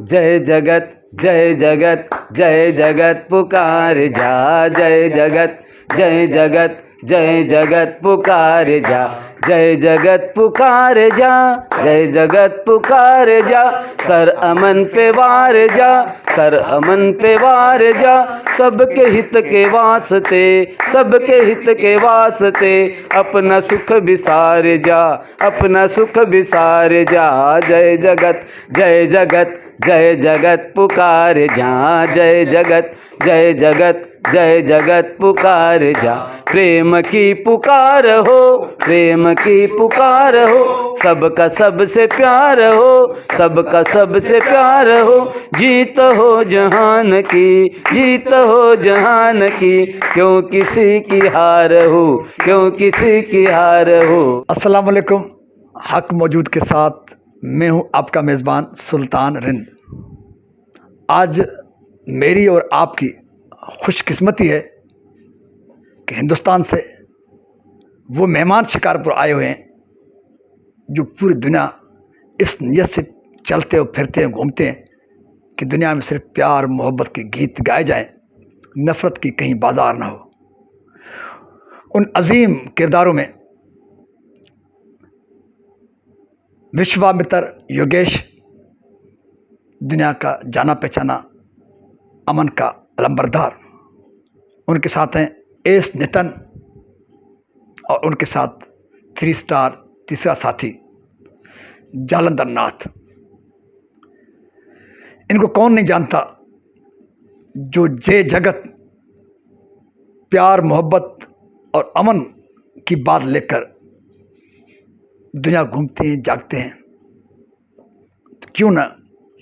जय जगत जय जगत जय जगत पुकार जा, जय जगत जय जगत जय जगत पुकार जा, जय जगत पुकार जा, जय जगत पुकार जा। सर अमन पे वार जा, सर अमन पे वार जा, सबके हित के वास्ते, सबके हित के वास्ते, अपना सुख बिसार जा, अपना सुख बिसार जा। जय जगत जय जगत जय जगत पुकार जा, जय जगत जय जगत जय जगत पुकार जा। प्रेम की पुकार हो, प्रेम की पुकार हो, सबका सबसे प्यार हो, सबका सबसे प्यार हो। जीत हो जहान की, जीत हो जहान की, क्यों किसी की हार हो, क्यों किसी की हार हो। अस्सलाम वालेकुम। हक मौजूद के साथ मैं हूं आपका मेज़बान सुल्तान रिंद। आज मेरी और आपकी खुशकिस्मती है कि हिंदुस्तान से वो मेहमान शिकारपुर आए हुए हैं जो पूरी दुनिया इस नीयत से चलते और फिरते हैं, घूमते हैं कि दुनिया में सिर्फ प्यार मोहब्बत के गीत गाए जाएं, नफ़रत की कहीं बाजार ना हो। उन अजीम किरदारों में विश्वामित्र योगेश, दुनिया का जाना पहचाना अमन का अलंबरदार, उनके साथ हैं एस नितिन और उनके साथ 3 स्टार तीसरा साथी जालंधर नाथ। इनको कौन नहीं जानता जो जय जगत प्यार मोहब्बत और अमन की बात लेकर दुनिया घूमते हैं, जागते हैं। तो क्यों ना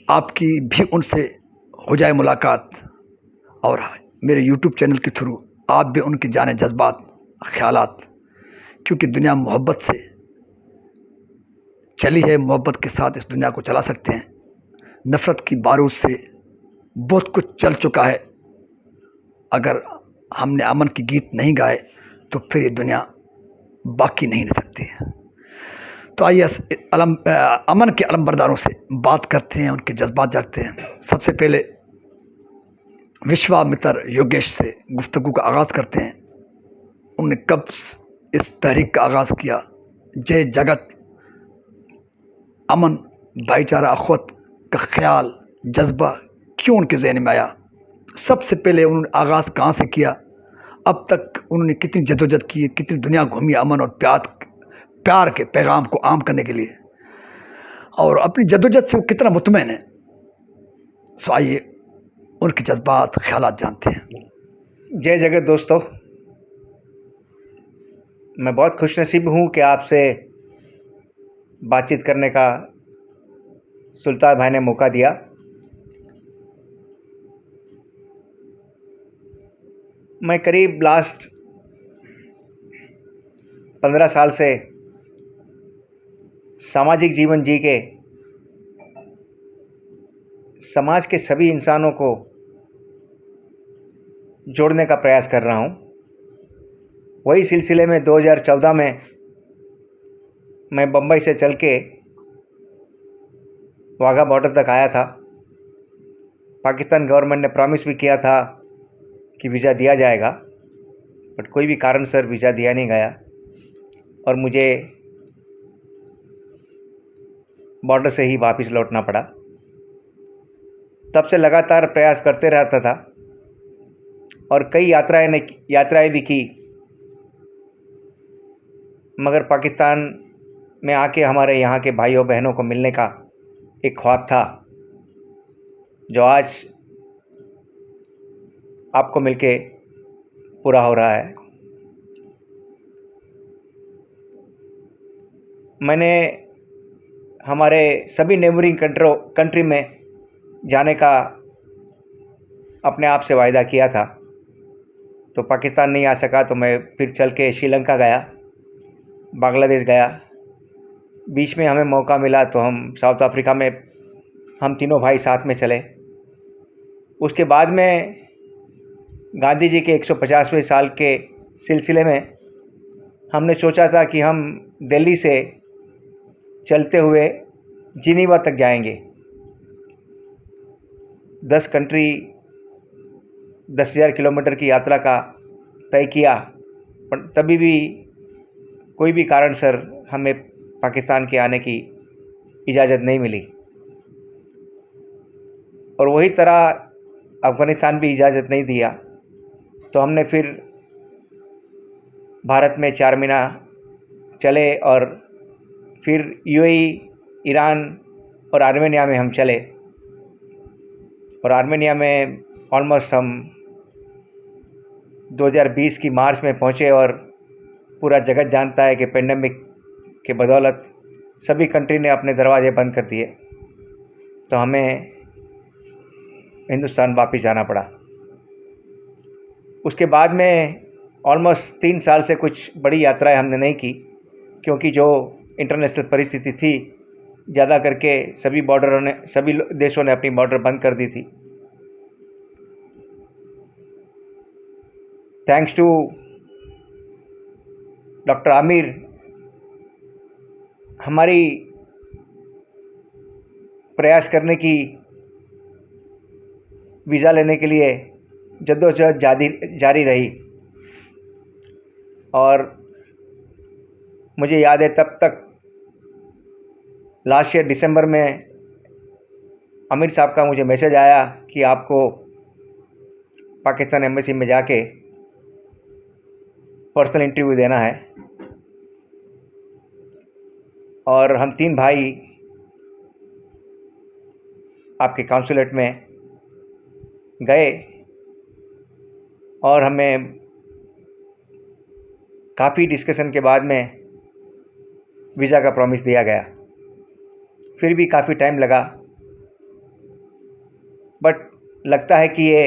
आपकी भी उनसे हो जाए मुलाकात और मेरे यूट्यूब चैनल के थ्रू आप भी उनके जाने जज्बात ख्यालात, क्योंकि दुनिया मोहब्बत से चली है, मोहब्बत के साथ इस दुनिया को चला सकते हैं। नफ़रत की बारूद से बहुत कुछ चल चुका है। अगर हमने अमन के गीत नहीं गाए तो फिर ये दुनिया बाकी नहीं रह सकती है। तो आइए अमन के अलंबरदारों से बात करते हैं, उनके जज्बात जागते हैं। सबसे पहले विश्वामित्र योगेश से गुफ्तगू का आगाज़ करते हैं। उन्होंने कब इस तहरीक का आगाज़ किया, जय जगत अमन भाईचारा अखवत का ख्याल जज्बा क्यों उनके जहन में आया, सबसे पहले उन्होंने आगाज़ कहाँ से किया, अब तक उन्होंने कितनी जदोजहद की, कितनी दुनिया घूमी अमन और प्यार के पैगाम को आम करने के लिए, और अपनी जदोजहद से वो कितना मुतमईन है। सो आइए उनके जज्बात ख्यालात जानते हैं। जय जगत दोस्तों, मैं बहुत खुशनसीब हूँ कि आपसे बातचीत करने का सुल्तान भाई ने मौका दिया। मैं करीब लास्ट 15 साल से सामाजिक जीवन जी के समाज के सभी इंसानों को जोड़ने का प्रयास कर रहा हूँ। वही सिलसिले में 2014 में मैं बम्बई से चल के वाघा बॉर्डर तक आया था। पाकिस्तान गवर्नमेंट ने प्रॉमिस भी किया था कि वीज़ा दिया जाएगा, बट कोई भी कारण सर वीज़ा दिया नहीं गया और मुझे बॉर्डर से ही वापस लौटना पड़ा। तब से लगातार प्रयास करते रहता था और कई यात्राएं भी की, मगर पाकिस्तान में आके हमारे यहाँ के भाइयों बहनों को मिलने का एक ख्वाब था जो आज आपको मिलके पूरा हो रहा है। मैंने हमारे सभी नेबरिंग कंट्री में जाने का अपने आप से वायदा किया था, तो पाकिस्तान नहीं आ सका तो मैं फिर चल के श्रीलंका गया, बांग्लादेश गया। बीच में हमें मौका मिला तो हम साउथ अफ्रीका में हम तीनों भाई साथ में चले। उसके बाद में गांधी जी के 150वें साल के सिलसिले में हमने सोचा था कि हम दिल्ली से चलते हुए जिनीवा तक जाएंगे। 10 कंट्री 10,000 किलोमीटर की यात्रा का तय किया, पर तभी भी कोई भी कारण सर हमें पाकिस्तान के आने की इजाज़त नहीं मिली। और वही तरह अफ़गानिस्तान भी इजाज़त नहीं दिया, तो हमने फिर भारत में 4 महीना चले और फिर यूएई, ईरान और आर्मेनिया में हम चले। और आर्मेनिया में ऑलमोस्ट हम 2020 की मार्च में पहुँचे और पूरा जगत जानता है कि पेंडेमिक के बदौलत सभी कंट्री ने अपने दरवाजे बंद कर दिए, तो हमें हिंदुस्तान वापस जाना पड़ा। उसके बाद में ऑलमोस्ट 3 साल से कुछ बड़ी यात्राएं हमने नहीं की, क्योंकि जो इंटरनेशनल परिस्थिति थी, ज़्यादा करके सभी देशों ने अपनी बॉर्डर बंद कर दी थी। थैंक्स टू डॉक्टर आमिर, हमारी प्रयास करने की वीज़ा लेने के लिए जद्दोजहद जारी रही। और मुझे याद है तब तक लास्ट ईयर दिसंबर में आमिर साहब का मुझे मैसेज आया कि आपको पाकिस्तान एम्बेसी में जाके पर्सनल इंटरव्यू देना है। और हम 3 भाई आपके काउंसुलेट में गए और हमें काफ़ी डिस्कशन के बाद में वीज़ा का प्रॉमिस दिया गया। फिर भी काफ़ी टाइम लगा, बट लगता है कि ये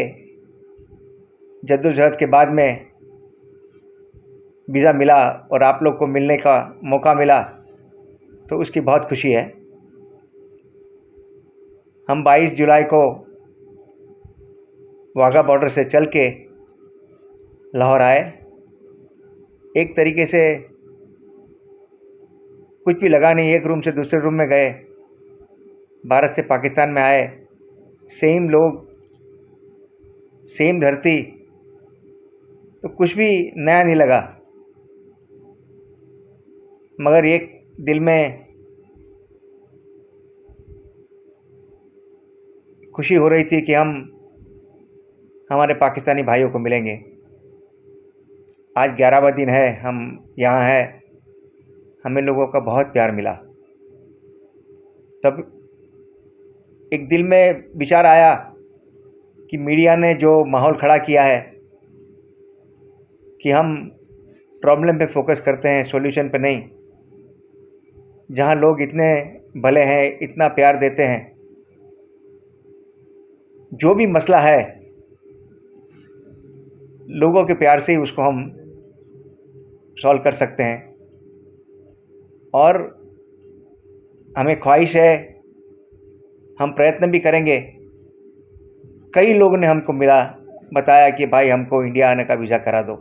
जद्दोजहद के बाद में वीज़ा मिला और आप लोग को मिलने का मौका मिला, तो उसकी बहुत खुशी है। हम 22 जुलाई को वाघा बॉर्डर से चल के लाहौर आए। एक तरीके से कुछ भी लगा नहीं, एक रूम से दूसरे रूम में गए, भारत से पाकिस्तान में आए, सेम लोग, सेम धरती, तो कुछ भी नया नहीं लगा। मगर एक दिल में खुशी हो रही थी कि हम हमारे पाकिस्तानी भाइयों को मिलेंगे। आज 11वां दिन है, हम यहाँ हैं, हमें लोगों का बहुत प्यार मिला। तब एक दिल में विचार आया कि मीडिया ने जो माहौल खड़ा किया है कि हम प्रॉब्लम पे फोकस करते हैं, सॉल्यूशन पे नहीं। जहाँ लोग इतने भले हैं, इतना प्यार देते हैं, जो भी मसला है लोगों के प्यार से ही उसको हम सॉल्व कर सकते हैं। और हमें ख्वाहिश है, हम प्रयत्न भी करेंगे। कई लोगों ने हमको बताया कि भाई हमको इंडिया आने का वीज़ा करा दो,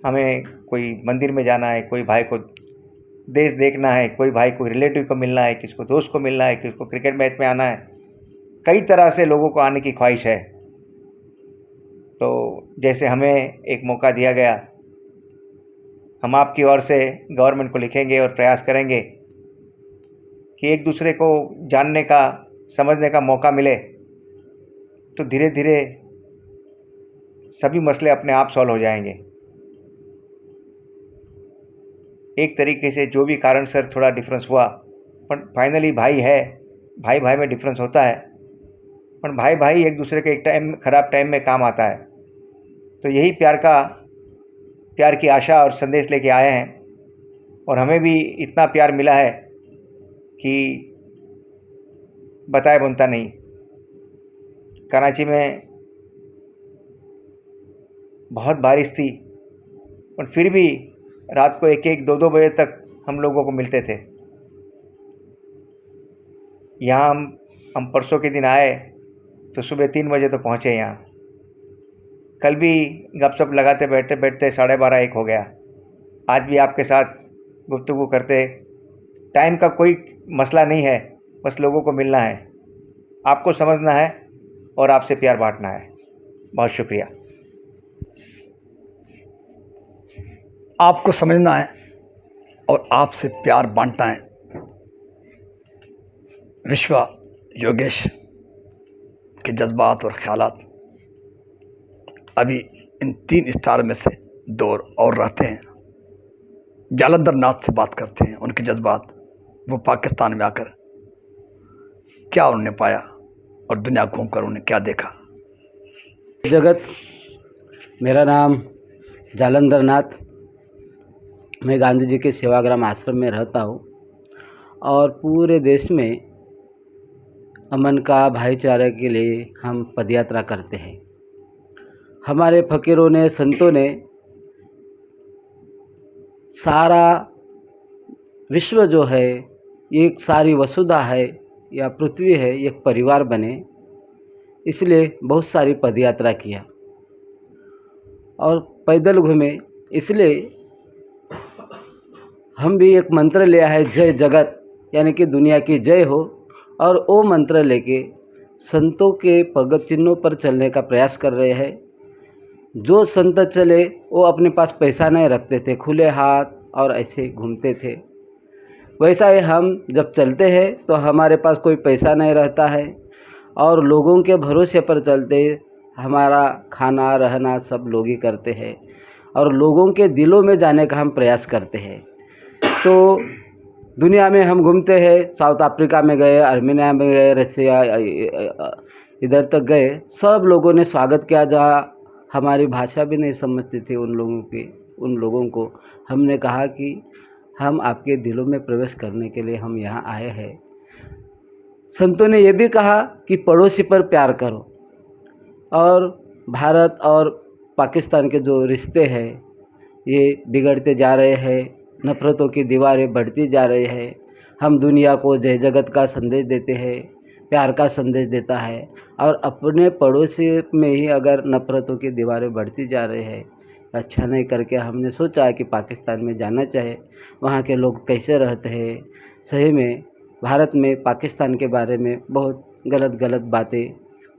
हमें कोई मंदिर में जाना है, कोई भाई को देश देखना है, कोई भाई को रिलेटिव को मिलना है, किसी को दोस्त को मिलना है, किसी को क्रिकेट मैच में आना है। कई तरह से लोगों को आने की ख्वाहिश है। तो जैसे हमें एक मौका दिया गया, हम आपकी ओर से गवर्नमेंट को लिखेंगे और प्रयास करेंगे कि एक दूसरे को जानने का, समझने का मौका मिले, तो धीरे धीरे सभी मसले अपने आप सॉल्व हो जाएंगे। एक तरीके से जो भी कारण सर थोड़ा डिफरेंस हुआ, पर फाइनली भाई है, भाई भाई में डिफरेंस होता है, पर भाई भाई एक दूसरे के एक ख़राब टाइम में काम आता है। तो यही प्यार की आशा और संदेश लेके आए हैं। और हमें भी इतना प्यार मिला है कि बताए बनता नहीं। कराची में बहुत बारिश थी, और फिर भी रात को 1-1, 2-2 बजे तक हम लोगों को मिलते थे। यहाँ हम परसों के दिन आए तो सुबह 3 बजे तो पहुँचे यहाँ। कल भी गपशप लगाते बैठते बैठते 12:30-1 हो गया। आज भी आपके साथ गुफ्तगू करते, टाइम का कोई मसला नहीं है, बस लोगों को मिलना है। आपको समझना है और आपसे प्यार बांटना है। बहुत शुक्रिया। आपको समझना है और आपसे प्यार बांटना है। विश्व योगेश के जज्बात और ख्यालात अभी इन 3 स्टार में से 2 और रहते हैं। जालंधर नाथ से बात करते हैं, उनके जज्बात, वो पाकिस्तान में आकर क्या उन्होंने पाया और दुनिया घूमकर उन्हें क्या देखा। जगत, मेरा नाम जालंधर नाथ, मैं गांधी जी के सेवाग्राम आश्रम में रहता हूँ और पूरे देश में अमन का, भाईचारे के लिए हम पदयात्रा करते हैं। हमारे फ़कीरों ने, संतों ने सारा विश्व जो है, एक सारी वसुधा है या पृथ्वी है, एक परिवार बने, इसलिए बहुत सारी पदयात्रा किया और पैदल घूमे। इसलिए हम भी एक मंत्र लिया है, जय जगत, यानी कि दुनिया की जय हो, और वो मंत्र लेके संतों के पग चिन्हों पर चलने का प्रयास कर रहे हैं। जो संत चले वो अपने पास पैसा नहीं रखते थे, खुले हाथ और ऐसे घूमते थे। वैसा ही हम जब चलते हैं तो हमारे पास कोई पैसा नहीं रहता है और लोगों के भरोसे पर चलते, हमारा खाना रहना सब लोग ही करते हैं और लोगों के दिलों में जाने का हम प्रयास करते हैं। तो दुनिया में हम घूमते हैं, साउथ अफ्रीका में गए, आर्मेनिया में गए, रसिया, इधर तक गए, सब लोगों ने स्वागत किया। जहाँ हमारी भाषा भी नहीं समझती थी उन लोगों को हमने कहा कि हम आपके दिलों में प्रवेश करने के लिए हम यहाँ आए हैं। संतों ने ये भी कहा कि पड़ोसी पर प्यार करो, और भारत और पाकिस्तान के जो रिश्ते हैं ये बिगड़ते जा रहे हैं, नफ़रतों की दीवारें बढ़ती जा रही है। हम दुनिया को जय जगत का संदेश देते हैं, प्यार का संदेश देता है, और अपने पड़ोसी में ही अगर नफ़रतों की दीवारें बढ़ती जा रही है, अच्छा नहीं करके हमने सोचा कि पाकिस्तान में जाना चाहिए, वहाँ के लोग कैसे रहते हैं। सही में भारत में पाकिस्तान के बारे में बहुत गलत बातें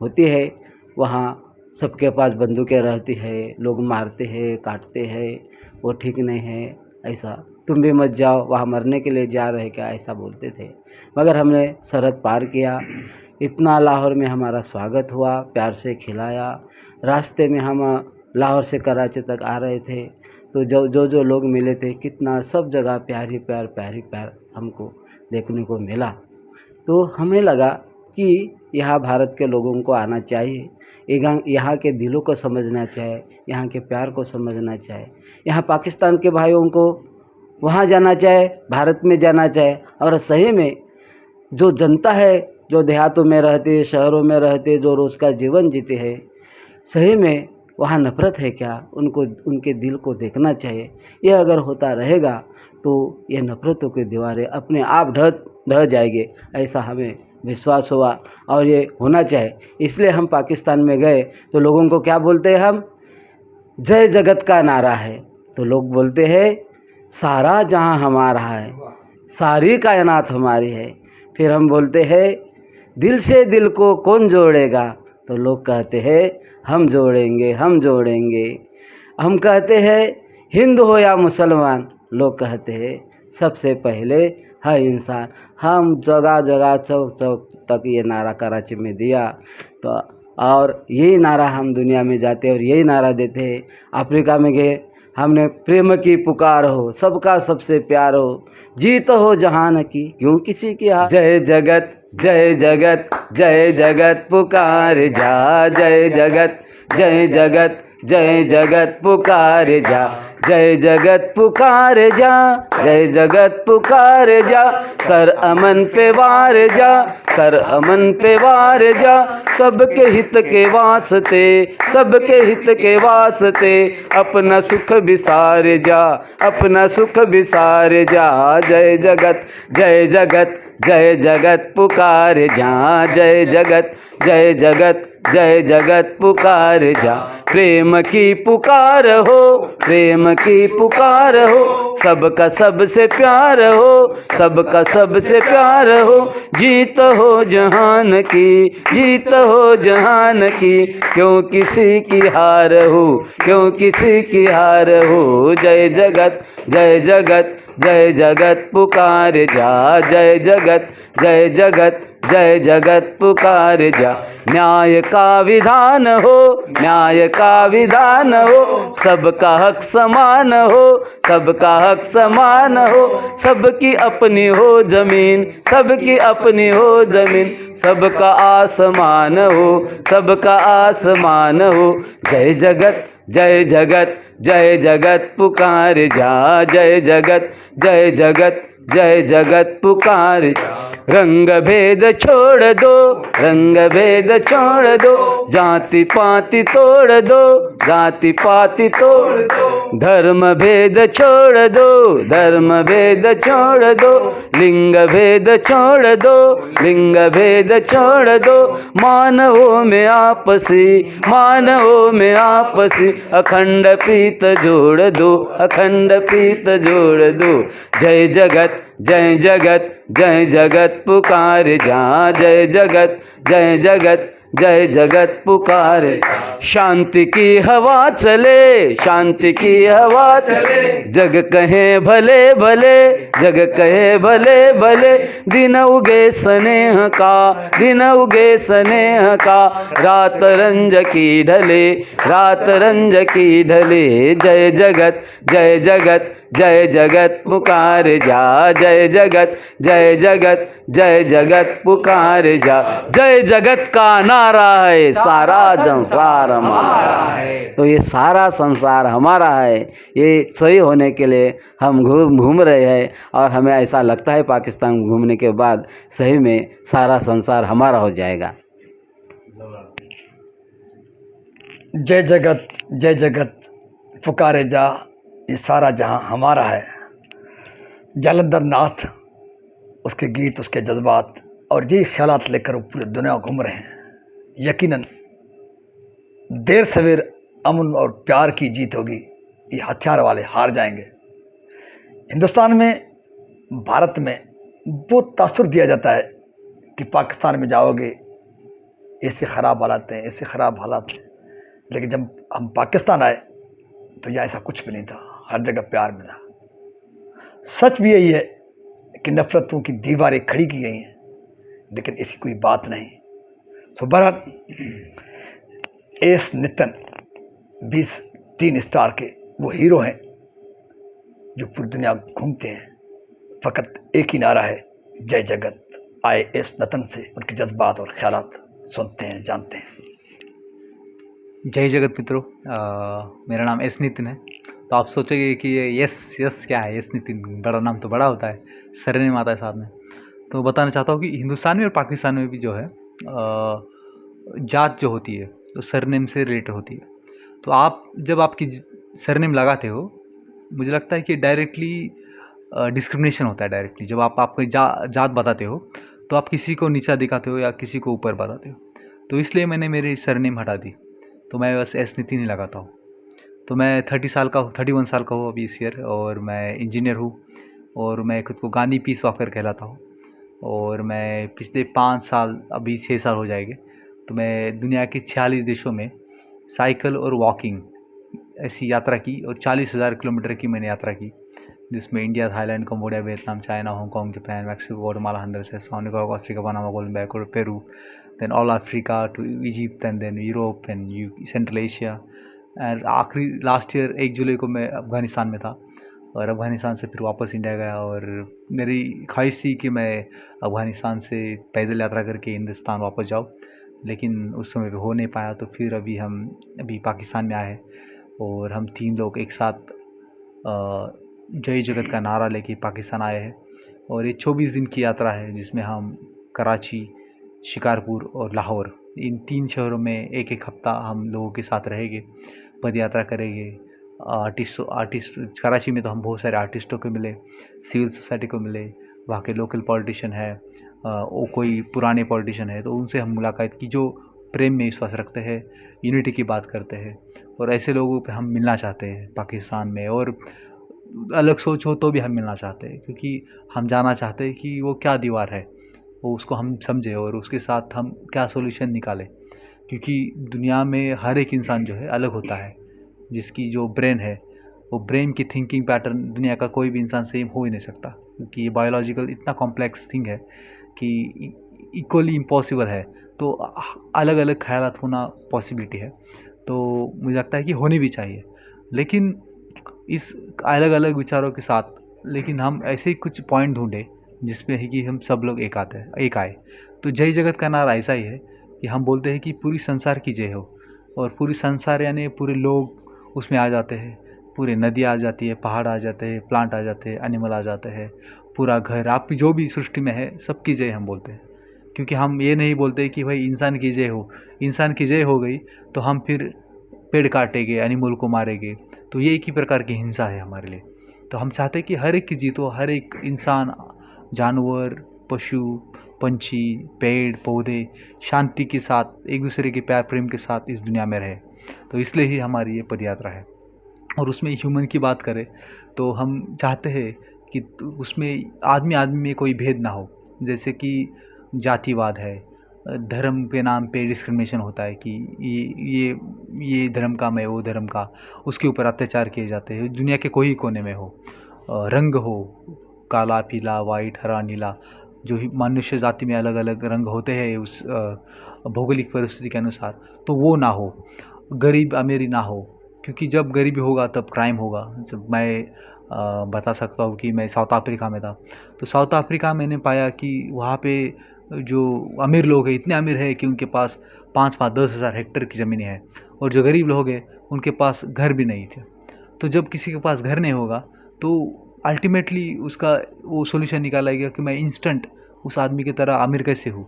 होती है। वहाँ सबके पास बंदूकें रहती है, लोग मारते हैं, काटते हैं, वो ठीक नहीं है। ऐसा तुम भी मत जाओ, वहाँ मरने के लिए जा रहे क्या, ऐसा बोलते थे। मगर हमने सरहद पार किया, इतना लाहौर में हमारा स्वागत हुआ, प्यार से खिलाया। रास्ते में हम लाहौर से कराची तक आ रहे थे तो जो लोग मिले थे, कितना सब जगह प्यार ही प्यार हमको देखने को मिला। तो हमें लगा कि यहाँ भारत के लोगों को आना चाहिए, यहाँ के दिलों को समझना चाहिए, यहाँ के प्यार को समझना चाहिए। यहाँ पाकिस्तान के भाइयों को वहाँ जाना चाहिए, भारत में जाना चाहिए। और सही में जो जनता है, जो देहातों में रहते, शहरों में रहते, जो रोज़ का जीवन जीते हैं, सही में वहाँ नफ़रत है क्या, उनको उनके दिल को देखना चाहिए। ये अगर होता रहेगा तो ये नफ़रतों की दीवारें अपने आप ढह जाएंगे, ऐसा हमें विश्वास हुआ और ये होना चाहिए। इसलिए हम पाकिस्तान में गए तो लोगों को क्या बोलते हैं हम, जय जगत का नारा है, तो लोग बोलते हैं सारा जहां हमारा है, सारी कायनात हमारी है। फिर हम बोलते हैं दिल से दिल को कौन जोड़ेगा, तो लोग कहते हैं हम जोड़ेंगे, हम जोड़ेंगे। हम कहते हैं हिंदू हो या मुसलमान, लोग कहते हैं सबसे पहले है इंसान। हम जगह जगह चौक चौक तक ये नारा कराची में दिया, तो और यही नारा हम दुनिया में जाते और यही नारा देते हैं। अफ्रीका में गए, हमने प्रेम की पुकार हो, सबका सबसे प्यार हो, जीत हो जहान की, क्यों किसी की हार। जय जगत जय जगत जय जगत पुकार जा, जय जगत जय जगत जय जगत पुकार जा, जय जगत पुकार जा, जय जगत पुकार जा। सर अमन पे वार जा, सर अमन पे वार जा, सबके हित के वास्ते, सबके हित के वास्ते, अपना सुख बिसार जा, अपना सुख बिसार जा। जय जगत जय जगत जय जगत पुकार जा, जय जगत जय जगत जय जगत पुकार जा। प्रेम की पुकार हो, प्रेम की पुकार हो, सबका सबसे प्यार हो, सबका सबसे प्यार हो। जीत हो जहान की, जीत हो जहान की, क्यों किसी की हार हो, क्यों किसी की हार हो। जय जगत, जय जगत, जय जगत पुकार जा। जय जगत, जय जगत, जय जगत पुकार जा। न्याय का विधान हो, न्याय का विधान हो, सबका हक समान हो, सबका हक समान हो। सबकी अपनी हो जमीन, सबकी अपनी हो जमीन, सबका आसमान हो, सबका आसमान हो। जय जगत, जय जगत, जय जगत पुकार जा। जय जगत, जय जगत, जय जगत पुकार जा। रंग भेद छोड़ दो, रंग भेद छोड़ दो, जाति पाति तोड़ दो, जाति पाति तोड़ दो। धर्म भेद छोड़ दो, धर्म भेद छोड़ दो, लिंग भेद छोड़ दो, लिंग भेद छोड़ दो। मानवों में आपसी, मानवों में आपसी, अखंड प्रीत जोड़ दो, अखंड प्रीत जोड़ दो। जय जगत, जय जगत, जय जगत पुकार जा। जय जगत, जय जगत, जय जगत पुकार। शांति की हवा चले, शांति की हवा चले, जग कहे भले भले, जग कहे भले भले। दिन उगे स्नेह का, दिन उगे स्नेह का, रात रंज की ढले, रात रंज की ढले। जय जगत, जय जगत, जय जगत पुकार जा। जय जगत, जय जगत, जय जगत पुकार जा। जय जगत का नारा है, सारा संसार हमारा है। तो ये सारा संसार हमारा है, ये सही होने के लिए हम घूम रहे हैं, और हमें ऐसा लगता है पाकिस्तान घूमने के बाद सही में सारा संसार हमारा हो जाएगा। जय जगत, जय जगत पुकारे जा, ये सारा जहां हमारा है। जालंधर नाथ, उसके गीत, उसके जज्बात और ये ख्यालात लेकर वो पूरी दुनिया घूम रहे हैं। यकीनन देर सवेर अमन और प्यार की जीत होगी, ये हथियार वाले हार जाएंगे। हिंदुस्तान में, भारत में बहुत तासुर दिया जाता है कि पाकिस्तान में जाओगे ऐसे ख़राब हालात हैं, ऐसे ख़राब हालात हैं। लेकिन जब हम पाकिस्तान आए तो यह ऐसा कुछ भी नहीं था, हर जगह प्यार मिला। सच भी यही है कि नफरतों की दीवारें खड़ी की गई हैं, लेकिन ऐसी कोई बात नहीं। तो बहरहाल एस नितिन 3 स्टार के वो हीरो हैं जो पूरी दुनिया घूमते हैं। फ़कत एक ही नारा है, जय जगत। आए एस नितिन से उनके जज्बात और ख्यालात सुनते हैं, जानते हैं। जय जगत मित्रों, मेरा नाम एस नितिन है। तो आप सोचोगे कि ये यस यस क्या है, एस नितिन, बड़ा नाम तो बड़ा होता है, सरनेम आता है साथ में। तो बताना चाहता हूँ कि हिंदुस्तान में और पाकिस्तान में भी जो है जात जो होती है तो सरनेम से रिलेटेड होती है। तो आप जब आपकी सरनेम लगाते हो, मुझे लगता है कि डायरेक्टली डिस्क्रिमिनेशन होता है। डायरेक्टली जब आप आपको जात बताते हो तो आप किसी को नीचा दिखाते हो या किसी को ऊपर बताते हो। तो इसलिए मैंने मेरी सरनेम हटा दी, तो मैं बस एस नितिन ही लगाता हूँ। तो मैं 31 साल का हूँ अभी इस ईयर, और मैं इंजीनियर हूँ, और मैं खुद को गांधी पीस वॉकर कहलाता हूँ। और मैं पिछले 5 साल, अभी 6 साल हो जाएंगे, तो मैं दुनिया के 46 देशों में साइकिल और वॉकिंग ऐसी यात्रा की, और 40,000 किलोमीटर की मैंने यात्रा की, जिसमें India, Thailand, Cambodia, Vietnam, China, Hong Kong, Japan, Mexico, Guatemala, Honduras, Nicaragua, Costa Rica, Panama, Colombia, Ecuador, Peru, then all Africa to Egypt, and then Europe and Central Asia। और आखिरी लास्ट ईयर 1 जुलाई को मैं अफ़गानिस्तान में था, और अफ़गानिस्तान से फिर वापस इंडिया गया। और मेरी ख्वाहिश थी कि मैं अफ़गानिस्तान से पैदल यात्रा करके हिंदुस्तान वापस जाऊँ, लेकिन उस समय पे हो नहीं पाया। तो फिर हम पाकिस्तान में आए हैं, और हम 3 लोग एक साथ जय जगत का नारा लेके पाकिस्तान आए हैं। और ये 24 दिन की यात्रा है, जिसमें हम कराची, शिकारपुर और लाहौर, इन 3 शहरों में एक हफ्ता हम लोगों के साथ रहेंगे, पद यात्रा करेंगे। आर्टिस्ट कराची में तो हम बहुत सारे आर्टिस्टों को मिले, सिविल सोसाइटी को मिले, वहाँ के लोकल पॉलिटिशियन है, वो कोई पुराने पॉलिटिशियन है, तो उनसे हम मुलाकात की, जो प्रेम में विश्वास रखते हैं, यूनिटी की बात करते हैं, और ऐसे लोगों पे हम मिलना चाहते हैं पाकिस्तान में। और अलग सोच हो तो भी हम मिलना चाहते हैं, क्योंकि हम जानना चाहते हैं कि वो क्या दीवार है, वो उसको हम समझें और उसके साथ हम क्या सॉल्यूशन निकालें। क्योंकि दुनिया में हर एक इंसान जो है अलग होता है, जिसकी जो ब्रेन है, वो ब्रेन की थिंकिंग पैटर्न दुनिया का कोई भी इंसान सेम हो ही नहीं सकता, क्योंकि ये बायोलॉजिकल इतना कॉम्प्लेक्स थिंग है कि इक्वली इम्पॉसिबल है। तो अलग अलग ख्यालात होना पॉसिबिलिटी है, तो मुझे लगता है कि होनी भी चाहिए। लेकिन इस अलग अलग विचारों के साथ, लेकिन हम ऐसे ही कुछ पॉइंट ढूंढे जिसमें है कि हम सब लोग एक आए। तो जय जगत का नारा ऐसा ही है कि हम बोलते हैं कि पूरी संसार की जय हो, और पूरी संसार यानी पूरे लोग उसमें आ जाते हैं, पूरे नदी आ जाती है, पहाड़ आ जाते हैं, प्लांट आ जाते हैं, एनिमल आ जाते हैं, पूरा घर, आप जो भी सृष्टि में है सबकी जय हम बोलते हैं। क्योंकि हम ये नहीं बोलते कि भाई इंसान की जय हो, इंसान की जय हो गई तो हम फिर पेड़ काटेंगे, एनिमल को मारेंगे, तो ये एक ही प्रकार की हिंसा है हमारे लिए। तो हम चाहते हैं कि हर एक की जीत हो, हर एक इंसान, जानवर, पशु, पंछी, पेड़ पौधे शांति के साथ, एक दूसरे के प्यार प्रेम के साथ इस दुनिया में रहे। तो इसलिए ही हमारी ये पदयात्रा है। और उसमें ह्यूमन की बात करें तो हम चाहते हैं कि उसमें आदमी आदमी में कोई भेद ना हो। जैसे कि जातिवाद है, धर्म के नाम पे डिस्क्रिमिनेशन होता है कि ये धर्म का, मैं वो धर्म का, उसके ऊपर अत्याचार किए जाते हैं दुनिया के कोई कोने में हो। रंग हो, काला, पीला, वाइट, हरा, नीला, जो ही मनुष्य जाति में अलग अलग रंग होते हैं उस भौगोलिक परिस्थिति के अनुसार, तो वो ना हो। गरीब अमीरी ना हो, क्योंकि जब गरीबी होगा तब क्राइम होगा। जब मैं बता सकता हूँ कि मैं साउथ अफ्रीका में था, तो साउथ अफ्रीका मैंने पाया कि वहाँ पे जो अमीर लोग हैं इतने अमीर हैं कि उनके पास 5-5, 10 हज़ार हेक्टेयर की ज़मीन है, और जो गरीब लोग हैं उनके पास घर भी नहीं थे। तो जब किसी के पास घर नहीं होगा तो अल्टीमेटली उसका वो सॉल्यूशन निकाला गया कि मैं इंस्टेंट उस आदमी की तरह अमीर कैसे हूँ।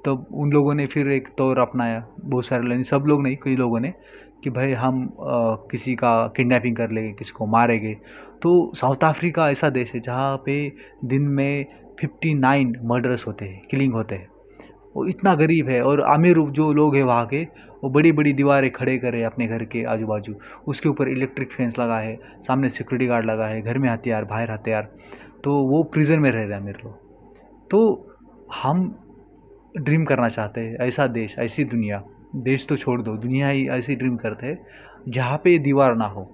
तब उन लोगों ने फिर एक तौर अपनाया, बहुत सारे लोग, सब लोग नहीं, कई लोगों ने, कि भाई हम किसी का किडनैपिंग कर लेंगे, किसी को मारेंगे। तो साउथ अफ्रीका ऐसा देश है जहाँ पे दिन में 59 मर्डर्स होते हैं, किलिंग होते हैं। वो इतना गरीब है, और अमीर जो लोग हैं वहाँ के, वो बड़ी बड़ी दीवारें खड़े करे अपने घर के आजू बाजू, उसके ऊपर इलेक्ट्रिक फेंस लगा है, सामने सिक्योरिटी गार्ड लगा है, घर में हथियार, बाहर हथियार। तो वो प्रिजन में रह रहे हैं अमीर लोग। तो हम ड्रीम करना चाहते हैं ऐसा देश, ऐसी दुनिया, देश तो छोड़ दो, दुनिया ही ऐसी ड्रीम करते हैं जहाँ पे दीवार ना हो,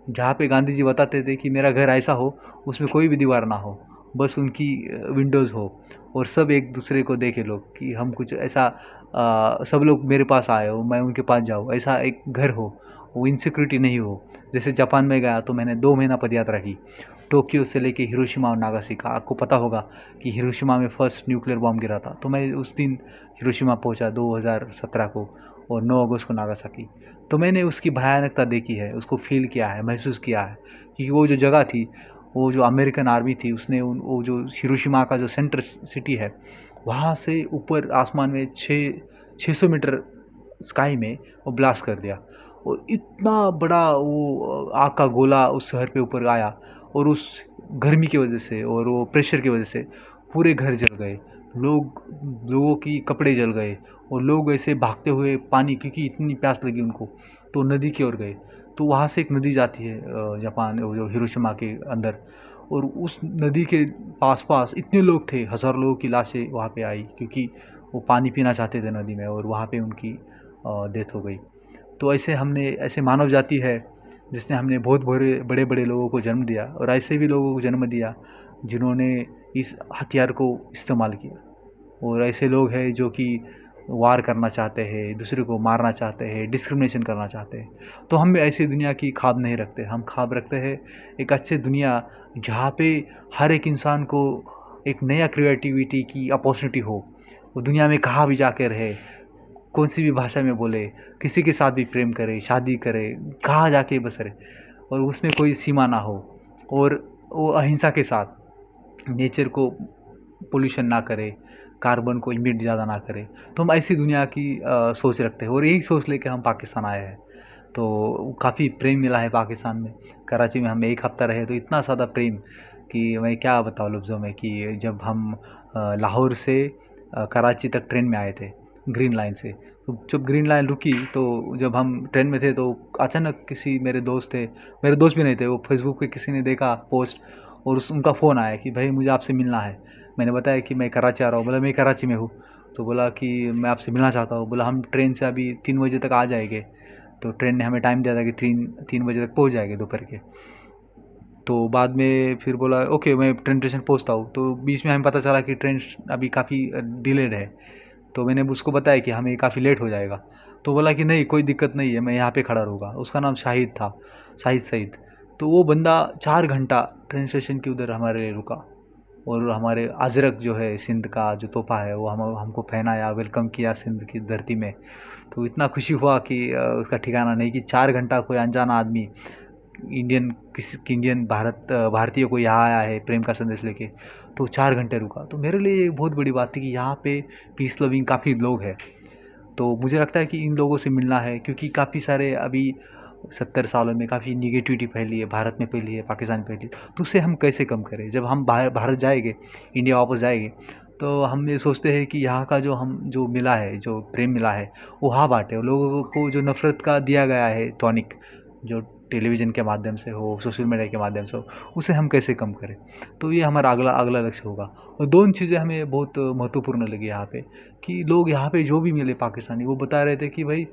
जहाँ पे गांधी जी बताते थे कि मेरा घर ऐसा हो उसमें कोई भी दीवार ना हो, बस उनकी विंडोज़ हो, और सब एक दूसरे को देखे लोग कि हम कुछ ऐसा, सब लोग मेरे पास आए हो, मैं उनके पास जाऊँ, ऐसा एक घर हो, वो इनसिक्योरिटी नहीं हो। जैसे जापान में गया तो मैंने 2 महीना पदयात्रा की, टोक्यो से लेके हिरोशिमा और नागासाकी। आपको पता होगा कि हिरोशिमा में फर्स्ट न्यूक्लियर बॉम्ब गिरा था, तो मैं उस दिन हिरोशिमा पहुंचा 2017 को, और 9 अगस्त को नागासाकी। तो मैंने उसकी भयानकता देखी है, उसको फील किया है, महसूस किया है, क्योंकि वो जो जगह थी, वो जो अमेरिकन आर्मी थी, उसने वो जो हिरोशिमा का जो सेंटर सिटी है, वहाँ से ऊपर आसमान में 600 मीटर स्काई में वो ब्लास्ट कर दिया, और इतना बड़ा वो आग का गोला उस शहर पे ऊपर आया, और उस गर्मी की वजह से और वो प्रेशर की वजह से पूरे घर जल गए, लोगों की कपड़े जल गए, और लोग ऐसे भागते हुए पानी, क्योंकि इतनी प्यास लगी उनको, तो नदी की ओर गए। तो वहाँ से एक नदी जाती है जापान, वो जो हिरोशिमा के अंदर, और उस नदी के पास पास इतने लोग थे, हज़ारों लोगों की लाशें वहाँ पे आई, क्योंकि वो पानी पीना चाहते थे नदी में, और वहाँ पे उनकी डेथ हो गई। तो ऐसे मानव जाति है जिसने हमने बहुत बड़े बड़े लोगों को जन्म दिया, और ऐसे भी लोगों को जन्म दिया जिन्होंने इस हथियार को इस्तेमाल किया। और ऐसे लोग हैं जो कि वार करना चाहते हैं, दूसरे को मारना चाहते हैं, डिस्क्रिमिनेशन करना चाहते हैं। तो हम ऐसी दुनिया की ख्वाब नहीं रखते, हम ख्वाब रखते हैं एक अच्छी दुनिया जहाँ पे हर एक इंसान को एक नया क्रिएटिविटी की अपॉर्चुनिटी हो। वो दुनिया में कहाँ भी जाके रहे, कौन सी भी भाषा में बोले, किसी के साथ भी प्रेम करे, शादी करे, कहाँ जाके बस रहे, और उसमें कोई सीमा ना हो, और वो अहिंसा के साथ नेचर को पोल्यूशन ना करे, कार्बन को इमिट ज़्यादा ना करे। तो हम ऐसी दुनिया की सोच रखते हैं, और यही सोच लेके हम पाकिस्तान आए हैं। तो काफ़ी प्रेम मिला है पाकिस्तान में। कराची में हम 1 हफ़्ता रहे तो इतना ज़्यादा प्रेम कि मैं क्या बताऊँ लफ्ज़ों में, कि जब हम लाहौर से कराची तक ट्रेन में आए थे, ग्रीन लाइन से। तो जब ग्रीन लाइन रुकी तो जब हम ट्रेन में थे तो अचानक किसी मेरे दोस्त थे, मेरे दोस्त भी नहीं थे, वो फेसबुक पे किसी ने देखा पोस्ट और उनका फ़ोन आया कि भाई मुझे आपसे मिलना है। मैंने बताया कि मैं कराची आ रहा हूँ। बोला मैं कराची में हूँ। तो बोला कि मैं आपसे मिलना चाहता हूँ। बोला हम ट्रेन से अभी 3 बजे तक आ जाएंगे। तो ट्रेन ने हमें टाइम दिया था कि 3 बजे तक पहुँच जाएंगे दोपहर के। तो बाद में फिर बोला ओके मैं ट्रेन स्टेशन पहुँचता हूँ। तो बीच में हमें पता चला कि ट्रेन अभी काफ़ी डिलेड है। तो मैंने उसको बताया कि हमें काफ़ी लेट हो जाएगा। तो बोला कि नहीं कोई दिक्कत नहीं है, मैं यहाँ पे खड़ा रहूँगा। उसका नाम शाहिद था, शाहिद सईद। तो वो बंदा 4 घंटा ट्रेन स्टेशन के उधर हमारे लिए रुका और हमारे अजरक जो है सिंध का जो तोहफा है वो हमको पहनाया, वेलकम किया सिंध की धरती में। तो इतना खुशी हुआ कि उसका ठिकाना नहीं कि 4 घंटा कोई अनजान आदमी इंडियन भारतीय को यहाँ आया है प्रेम का संदेश लेके। तो 4 घंटे रुका। तो मेरे लिए एक बहुत बड़ी बात थी कि यहाँ पे पीस लविंग काफ़ी लोग हैं। तो मुझे लगता है कि इन लोगों से मिलना है क्योंकि काफ़ी सारे अभी 70 सालों में काफ़ी निगेटिविटी फैली है, भारत में फैली है, पाकिस्तान में फैली है। तो उसे हम कैसे कम करें? जब हम भारत जाएंगे, इंडिया वापस जाएंगे, तो हम ये सोचते हैं कि यहाँ का जो मिला है, जो प्रेम मिला है वो वहाँ बांटे। लोगों को जो नफ़रत का दिया गया है टॉनिक, जो टेलीविज़न के माध्यम से हो, सोशल मीडिया के माध्यम से हो, उसे हम कैसे कम करें? तो ये हमारा अगला अगला लक्ष्य होगा। और 2 चीज़ें हमें बहुत महत्वपूर्ण लगी यहाँ पे कि लोग यहाँ पे जो भी मिले पाकिस्तानी वो बता रहे थे कि भाई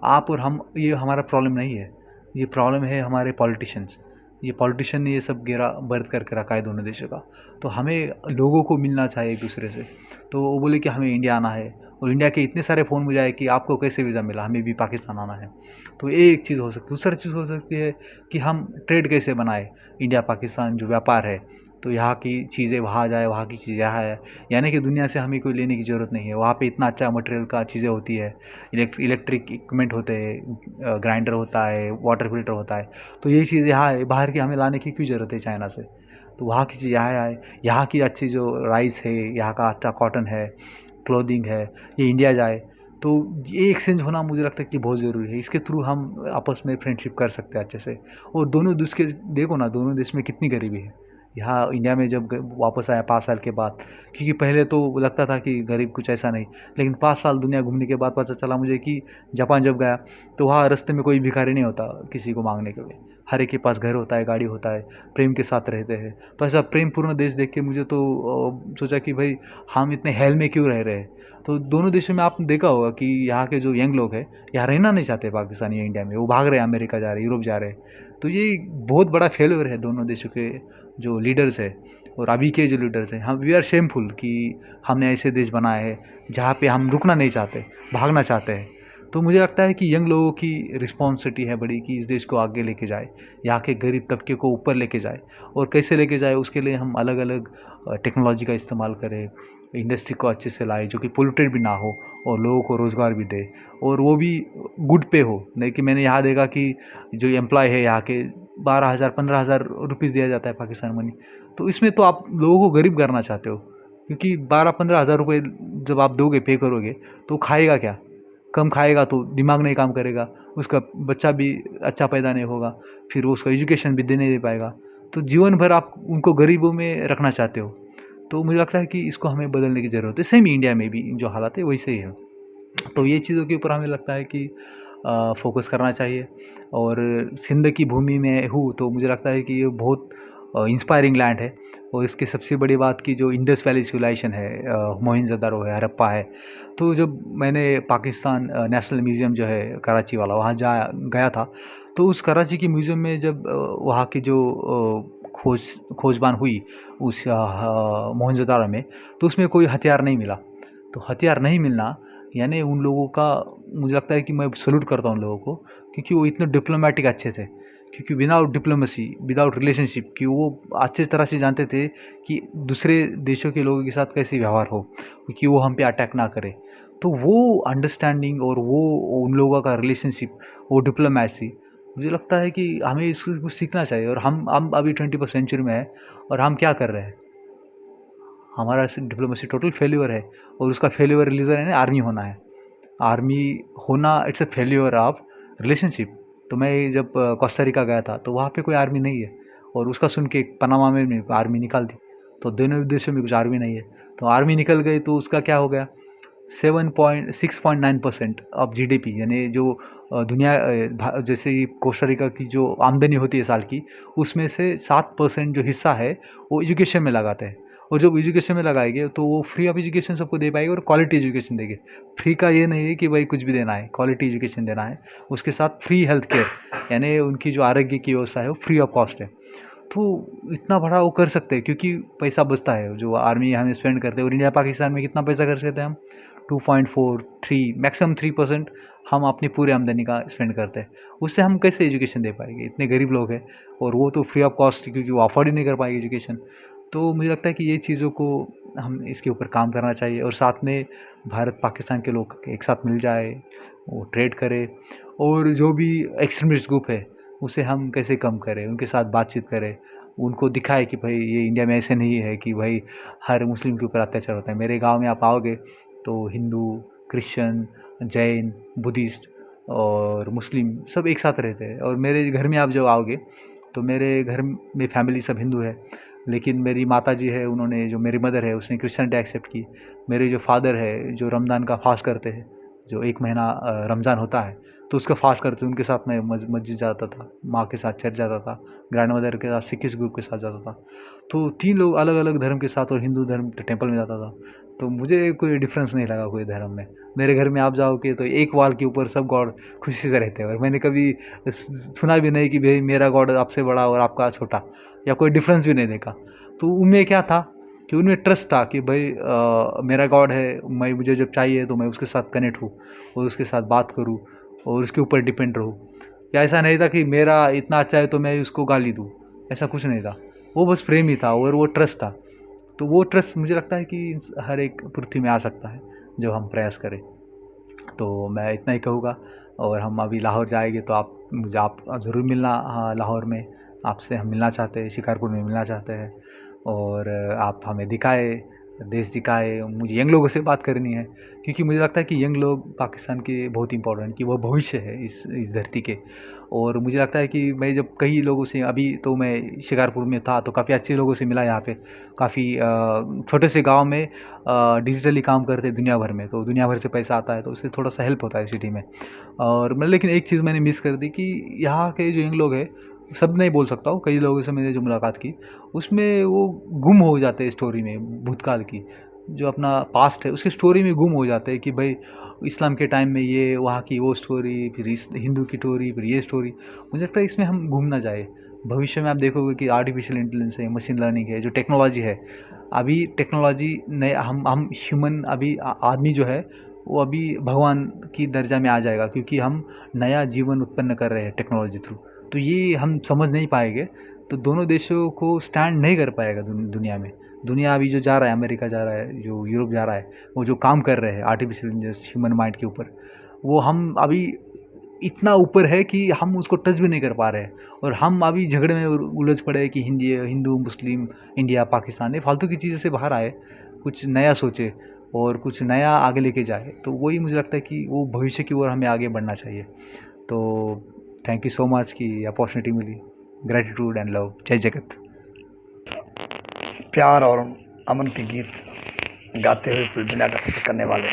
आप और हम, ये हमारा प्रॉब्लम नहीं है, ये प्रॉब्लम है हमारे पॉलिटिशियंस। ये पॉलिटिशियन ने ये सब घेरा बर्द करके रखा है दोनों देशों का। तो हमें लोगों को मिलना चाहिए एक दूसरे से। तो वो बोले कि हमें इंडिया आना है और इंडिया के इतने सारे फ़ोन मुझे आए कि आपको कैसे वीज़ा मिला, हमें भी पाकिस्तान आना है। तो ये एक चीज़ हो सकती है। दूसरी चीज़ हो सकती है कि हम ट्रेड कैसे बनाए, इंडिया पाकिस्तान जो व्यापार है, तो यहाँ की चीज़ें वहाँ जाए, वहाँ की चीज़ें यहाँ आए। यानी कि दुनिया से हमें कोई लेने की ज़रूरत नहीं है। वहाँ पे इतना अच्छा मटेरियल का चीज़ें होती है, इलेक्ट्रिक इक्विपमेंट होते हैं, ग्राइंडर होता है, वाटर फिल्टर होता है। तो यही चीज़ यहाँ है, बाहर की हमें लाने की क्यों ज़रूरत है चाइना से? तो वहाँ की चीज़ यहाँ आए, यहाँ की अच्छी जो राइस है, यहाँ का अच्छा कॉटन है, क्लोथिंग है, ये इंडिया जाए। तो ये एक्सचेंज होना मुझे लगता है कि बहुत ज़रूरी है। इसके थ्रू हम आपस में फ्रेंडशिप कर सकते हैं अच्छे से। और दोनों देश के देखो ना, दोनों देश में कितनी गरीबी है। यहाँ इंडिया में जब वापस आया 5 साल के बाद, क्योंकि पहले तो लगता था कि गरीब कुछ ऐसा नहीं, लेकिन 5 साल दुनिया घूमने के बाद पता चला मुझे कि जापान जब गया तो वहाँ रास्ते में कोई भिखारी नहीं होता किसी को मांगने के लिए। हर एक के पास घर होता है, गाड़ी होता है, प्रेम के साथ रहते हैं। तो ऐसा प्रेम पूर्ण देश देख के मुझे तो सोचा कि भाई हम इतने हेल में क्यों रह रहे हैं। तो दोनों देशों में आपने देखा होगा कि यहाँ के जो यंग लोग हैं यहाँ रहना नहीं चाहते पाकिस्तान या इंडिया में, वो भाग रहे हैं, अमेरिका जा रहे हैं, यूरोप जा रहे हैं। तो ये बहुत बड़ा फेलियर है दोनों देशों के जो लीडर्स है और अभी के जो लीडर्स हैं। हम वी आर शेमफुल कि हमने ऐसे देश बनाए हैं जहाँ पे हम रुकना नहीं चाहते, भागना चाहते हैं। तो मुझे लगता है कि यंग लोगों की रिस्पॉन्सिबिलिटी है बड़ी कि इस देश को आगे लेके जाए, यहाँ के गरीब तबके को ऊपर लेके जाए। और कैसे लेके जाए उसके लिए हम अलग अलग टेक्नोलॉजी का इस्तेमाल करें, इंडस्ट्री को अच्छे से लाए जो कि पोल्यूटेड भी ना हो और लोगों को रोज़गार भी दे, और वो भी गुड पे हो। नहीं कि मैंने यहाँ देखा कि जो एम्प्लॉय है यहाँ के 12,000 15,000 रुपीज़ दिया जाता है पाकिस्तान मनी। तो इसमें तो आप लोगों को गरीब करना चाहते हो, क्योंकि 12-15 हज़ार रुपये जब आप दोगे, पे करोगे, तो खाएगा क्या? कम खाएगा तो दिमाग नहीं काम करेगा, उसका बच्चा भी अच्छा पैदा नहीं होगा, फिर वो उसका एजुकेशन भी दे नहीं दे पाएगा। तो जीवन भर आप उनको गरीबों में रखना चाहते हो। तो मुझे लगता है कि इसको हमें बदलने की ज़रूरत है। सेम इंडिया में भी जो हालात है वैसे ही है। तो ये चीज़ों के ऊपर हमें लगता है कि फ़ोकस करना चाहिए। और सिंध की भूमि में हूँ तो मुझे लगता है कि ये बहुत इंस्पायरिंग लैंड है। और इसकी सबसे बड़ी बात कि जो इंडस वैली सिविलाइजेशन है, मोहनजोदड़ो है, हड़प्पा है। तो जब मैंने पाकिस्तान नेशनल म्यूज़ियम जो है कराची वाला, वहाँ गया था, तो उस कराची की म्यूज़ियम में जब वहाँ की जो खोजबान हुई उस मोहनजोदड़ो में, तो उसमें कोई हथियार नहीं मिला। तो हथियार नहीं मिलना यानी उन लोगों का, मुझे लगता है कि मैं सैल्यूट करता हूँ उन लोगों को, क्योंकि वो इतने डिप्लोमेटिक अच्छे थे। क्योंकि विदाउट डिप्लोमेसी, विदाउट रिलेशनशिप, कि वो अच्छी तरह से जानते थे कि दूसरे देशों के लोगों के साथ कैसे व्यवहार हो, क्योंकि वो हम पे अटैक ना करे। तो वो अंडरस्टैंडिंग और वो उन लोगों का रिलेशनशिप, वो डिप्लोमेसी, मुझे लगता है कि हमें इसको कुछ सीखना चाहिए। और हम अभी 21st सेंचुरी में है और हम क्या कर रहे हैं? हमारा डिप्लोमेसी टोटल फेल्यूर है। और उसका फेल्यूर रीज़न है ना, आर्मी होना है। आर्मी होना it's a failure of relationship. तो मैं जब कोस्टारिका गया था तो वहाँ पे कोई आर्मी नहीं है, और उसका सुन के पनामा में आर्मी निकाल दी। तो दोनों देशों में कुछ आर्मी नहीं है, तो आर्मी निकल गई तो उसका क्या हो गया? 6.9% ऑफ जीडीपी, यानी जो दुनिया जैसे कोस्टा रिका की जो आमदनी होती है साल की, उसमें से 7% जो हिस्सा है वो एजुकेशन में लगाते हैं। और जब एजुकेशन में लगाएंगे तो वो फ्री ऑफ एजुकेशन सबको दे पाएंगे और क्वालिटी एजुकेशन देंगे। फ्री का ये नहीं है कि भाई कुछ भी देना है, क्वालिटी एजुकेशन देना है। उसके साथ फ्री हेल्थ केयर, यानी उनकी जो आरोग्य की व्यवस्था है वो फ्री ऑफ कॉस्ट है। तो इतना बड़ा वो कर सकते हैं क्योंकि पैसा बचता है जो आर्मी हमें स्पेंड करते हैं। और इंडिया पाकिस्तान में कितना पैसा खर्च करते हैं हम? 2.43 मैक्सिमम 3% हम अपनी पूरी आमदनी का स्पेंड करते हैं। उससे हम कैसे एजुकेशन दे पाएंगे? इतने गरीब लोग हैं और वो तो फ्री ऑफ कॉस्ट, क्योंकि वो अफोर्ड ही नहीं कर पाएंगे एजुकेशन। तो मुझे लगता है कि ये चीज़ों को हम इसके ऊपर काम करना चाहिए और साथ में भारत पाकिस्तान के लोग एक साथ मिल जाए, वो ट्रेड करे और जो भी एक्सट्रीमिस्ट ग्रुप है उसे हम कैसे कम करें, उनके साथ बातचीत करें, उनको दिखाए कि भाई ये इंडिया में ऐसे नहीं है कि भाई हर मुस्लिम के ऊपर अत्याचार होता है। मेरे गांव में आप आओगे तो हिंदू, क्रिश्चियन, जैन, बुद्धिस्ट और मुस्लिम सब एक साथ रहते हैं। और मेरे घर में आप जब आओगे तो मेरे घर में फैमिली सब हिंदू है, लेकिन मेरी माता जी है, उन्होंने जो मेरी मदर है उसने क्रिश्चियनिटी एक्सेप्ट की। मेरे जो फादर है जो रमज़ान का फास्ट करते हैं, जो 1 महीना रमज़ान होता है तो उसका फास्ट करते हैं, उनके साथ मैं मस्जिद जाता था, माँ के साथ चर्च जाता था, ग्रैंड मदर के साथ सिखिस्ट ग्रुप के साथ जाता था। तो 3 लोग अलग अलग धर्म के साथ और हिंदू धर्म टेम्पल में जाता था। तो मुझे कोई डिफरेंस नहीं लगा कोई धर्म में। मेरे घर में आप जाओगे तो एक वॉल के ऊपर सब गॉड खुशी से रहते हैं और मैंने कभी सुना भी नहीं कि भाई मेरा गॉड आपसे बड़ा और आपका छोटा, या कोई डिफरेंस भी नहीं देखा। तो उनमें क्या था कि उनमें ट्रस्ट था कि भाई मेरा गॉड है, मुझे जब चाहिए तो मैं उसके साथ कनेक्ट हूँ और उसके साथ बात करूँ और उसके ऊपर डिपेंड रहूँ। या ऐसा नहीं था कि मेरा इतना अच्छा है तो मैं उसको गाली दूँ, ऐसा कुछ नहीं था। वो बस प्रेम ही था और वो ट्रस्ट था। तो वो ट्रस्ट मुझे लगता है कि हर एक पृथ्वी में आ सकता है जब हम प्रयास करें। तो मैं इतना ही कहूँगा। और हम अभी लाहौर जाएंगे तो आप ज़रूर मिलना। हाँ, लाहौर में आपसे हम मिलना चाहते हैं, शिकारपुर में मिलना चाहते हैं और आप हमें दिखाए, देश दिखाए। मुझे यंग लोगों से बात करनी है क्योंकि मुझे लगता है कि यंग लोग पाकिस्तान के बहुत इंपॉर्टेंट, कि वो भविष्य है इस धरती के। और मुझे लगता है कि मैं जब कई लोगों से, अभी तो मैं शिकारपुर में था तो काफ़ी अच्छे लोगों से मिला यहाँ पे। काफ़ी छोटे से गांव में डिजिटली काम करते दुनिया भर में, तो दुनिया भर से पैसा आता है तो उससे थोड़ा सा हेल्प होता है सिटी में। और मैं लेकिन एक चीज़ मैंने मिस कर दी कि यहाँ के जो यंग लोग हैं, सब नहीं बोल सकता हूँ, कई लोगों से मैंने जो मुलाकात की उसमें वो गुम हो जाते हैं स्टोरी में, भूतकाल की जो अपना पास्ट है उसकी स्टोरी में गुम हो जाते हैं कि भाई इस्लाम के टाइम में ये, वहाँ की वो स्टोरी, फिर इस हिंदू की स्टोरी, फिर ये स्टोरी। मुझे लगता है इसमें हम घूम ना जाए। भविष्य में आप देखोगे कि आर्टिफिशियल इंटेलिजेंस है, मशीन लर्निंग है, जो टेक्नोलॉजी है, अभी टेक्नोलॉजी नए हम ह्यूमन अभी आदमी जो है वो अभी भगवान की दर्जा में आ जाएगा क्योंकि हम नया जीवन उत्पन्न कर रहे हैं टेक्नोलॉजी थ्रू। तो ये हम समझ नहीं पाएंगे तो दोनों देशों को स्टैंड नहीं कर पाएगा दुनिया में। दुनिया अभी जो जा रहा है, अमेरिका जा रहा है, जो यूरोप जा रहा है, वो जो काम कर रहे हैं आर्टिफिशियल इंटेलिजेंस ह्यूमन माइंड के ऊपर, वो हम अभी इतना ऊपर है कि हम उसको टच भी नहीं कर पा रहे हैं। और हम अभी झगड़े में उलझ पड़े हैं कि हिंदू मुस्लिम, इंडिया पाकिस्तान, ये फालतू की चीज़ें से बाहर आए, कुछ नया सोचे और कुछ नया आगे लेके जाए। तो वही मुझे लगता है कि वो भविष्य की ओर हमें आगे बढ़ना चाहिए। तो थैंक यू सो मच कि अपॉर्चुनिटी मिली। Gratitude and love. जय जगत। प्यार और अमन के गीत गाते हुए पूरी दुनिया का सफर करने वाले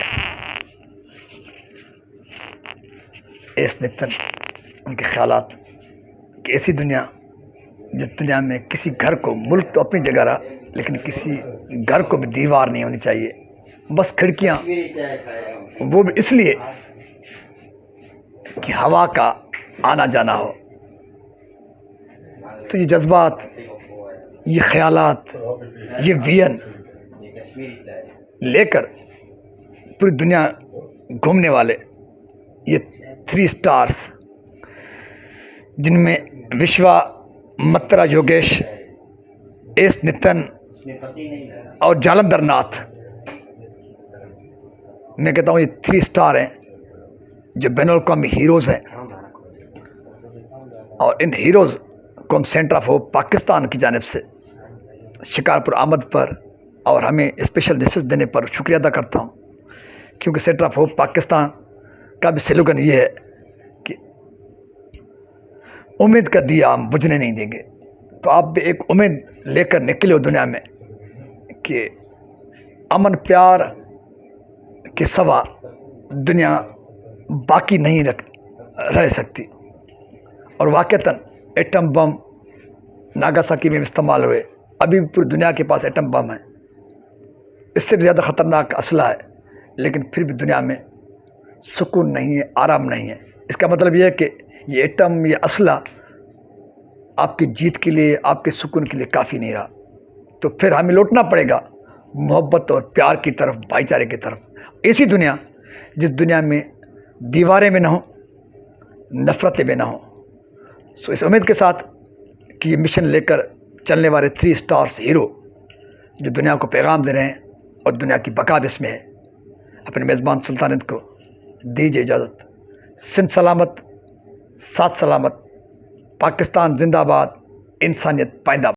एस नितिन, उनके ख्यालात कि ऐसी दुनिया जिस दुनिया में किसी घर को, मुल्क तो अपनी जगह रहा, लेकिन किसी घर को भी दीवार नहीं होनी चाहिए, बस खिड़कियां, वो भी इसलिए कि हवा का आना जाना हो। तो ये जज्बात, ये ख्यालात, ये विजन लेकर पूरी दुनिया घूमने वाले ये 3 स्टार्स, जिनमें विश्वा, मत्रा योगेश, एस नितिन और जालंधर नाथ, मैं कहता हूँ ये 3 स्टार हैं जो बैनुल-अक़वामी हीरोज़ हैं। और इन हीरोज़ को हम सेंटर ऑफ होप पाकिस्तान की जानिब से शिकारपुर आमद पर और हमें स्पेशल मैसेज देने पर शुक्रिया अदा करता हूँ, क्योंकि सेंटर ऑफ होप पाकिस्तान का भी स्लोगन ये है कि उम्मीद का दिया हम बुझने नहीं देंगे। तो आप भी एक उम्मीद लेकर निकले हो दुनिया में कि अमन प्यार के सिवा दुनिया बाकी नहीं रह सकती। और वाक़तन एटम बम नागासाकी में इस्तेमाल हुए, अभी भी पूरी दुनिया के पास एटम बम है, इससे भी ज़्यादा ख़तरनाक असला है, लेकिन फिर भी दुनिया में सुकून नहीं है, आराम नहीं है। इसका मतलब यह है कि ये एटम, ये असला आपकी जीत के लिए, आपके सुकून के लिए काफ़ी नहीं रहा। तो फिर हमें लौटना पड़ेगा मोहब्बत और प्यार की तरफ, भाईचारे की तरफ। ऐसी दुनिया जिस दुनिया में दीवारें भी ना हो, नफ़रतें भी ना हो। सो इस उम्मीद के साथ कि ये मिशन लेकर चलने वाले 3 स्टार्स हीरो जो दुनिया को पैगाम दे रहे हैं और दुनिया की बका भी इसमें है, अपने मेज़बान सुल्तानत को दीजिए इजाज़त। सिंध सलामत, साथ सलामत, पाकिस्तान जिंदाबाद, इंसानियत पाइंदाबाद।